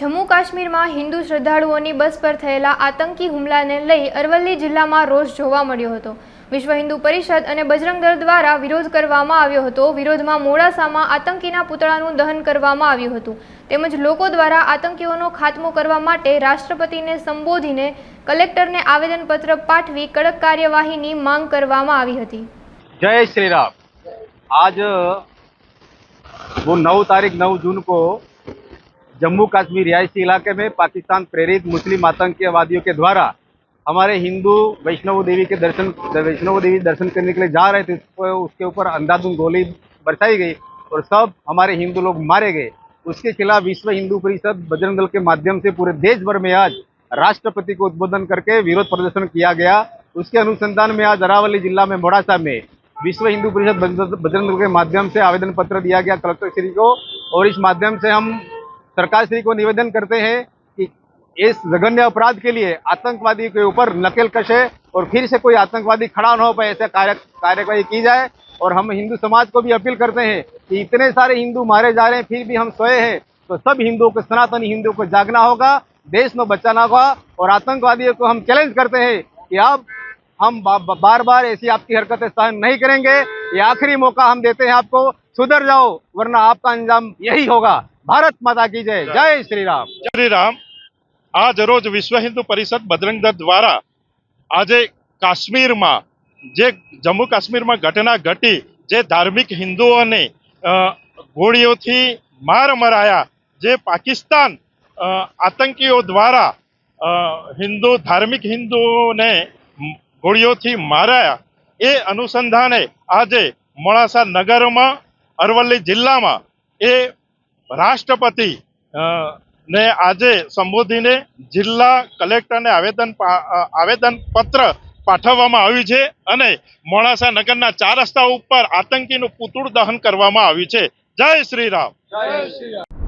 જમ્મુ કાશ્મીરમાં હિન્દુ શ્રદ્ધાળુઓની બસ પર થયેલા આતંકી હુમલાને લઈ અરવલ્લી જિલ્લામાં રોષ જોવા મળ્યો હતો। વિશ્વ હિન્દુ પરિષદ અને બજરંગ દળ દ્વારા વિરોધ કરવામાં આવ્યો હતો। વિરોધમાં મોડાસામાં આતંકીના પુતળાનું દહન કરવામાં આવ્યું હતું તેમજ લોકો દ્વારા આતંકીઓનો ખાત્મો કરવા માટે રાષ્ટ્રપતિને સંબોધીને કલેક્ટરને આવેદનપત્ર પાઠવી કડક કાર્યવાહીની માંગ કરવામાં આવી હતી। जय श्री राम। आज वो 9 तारीख 9 जून को जम्मू कश्मीर रिहायशी इलाके में पाकिस्तान प्रेरित मुस्लिम आतंकवादियों के द्वारा हमारे हिंदू वैष्णव देवी दर्शन करने के लिए जा रहे थे, उसके ऊपर अंधाधुंध गोली बरसाई गई और सब हमारे हिंदू लोग मारे गए। उसके खिलाफ विश्व हिंदू परिषद बजरंग दल के माध्यम से पूरे देश भर में आज राष्ट्रपति को उद्बोधन करके विरोध प्रदर्शन किया गया। उसके अनुसंधान में आज अरावली जिला में मोड़ासा में विश्व हिंदू परिषद बजरंग दल के माध्यम से आवेदन पत्र दिया गया कलेक्टर श्री को, और इस माध्यम से हम सरकार श्री को निवेदन करते हैं कि इस जघन्य अपराध के लिए आतंकवादी के ऊपर नकेल कसे और फिर से कोई आतंकवादी खड़ा न हो पाए, ऐसे कार्यवाही की जाए। और हम हिंदू समाज को भी अपील करते हैं कि इतने सारे हिंदू मारे जा रहे हैं फिर भी हम सोए हैं, तो सब हिंदुओं को, सनातनी हिंदुओं को जागना होगा, देश में बचाना होगा। और आतंकवादियों को हम चैलेंज करते हैं कि अब हम बार बार ऐसी आपकी हरकतें सहन नहीं करेंगे। ये आखिरी मौका हम देते हैं आपको, सुधर जाओ वरना आपका अंजाम यही होगा। भारत माता की जय। जय श्री राम। जय श्री राम। आज रोज विश्व हिंदू परिषद बजरंग दल द्वारा आज काश्मीर में जे जम्मू काश्मीर में घटना घटी, जे धार्मिक हिंदुओं ने गोळीओं थी मार मराया, जे पाकिस्तान आतंकीओ द्वारा हिंदू धार्मिक हिंदुओं ने गोळीओं थी माराया, ए अनुसंधाने आज मोड़ासा नगर में अरवल्ली जिला में ए राष्ट्रपति ने आज संबोधीने जिला कलेक्टर ने आवेदन पत्र पाठववामां आव्युं छे अने मोड़ासा नगरना 4 रस्ता पर आतंकीनुं पुतळुं दहन करवामां आव्युं छे। जय श्री राम। जय श्री राम।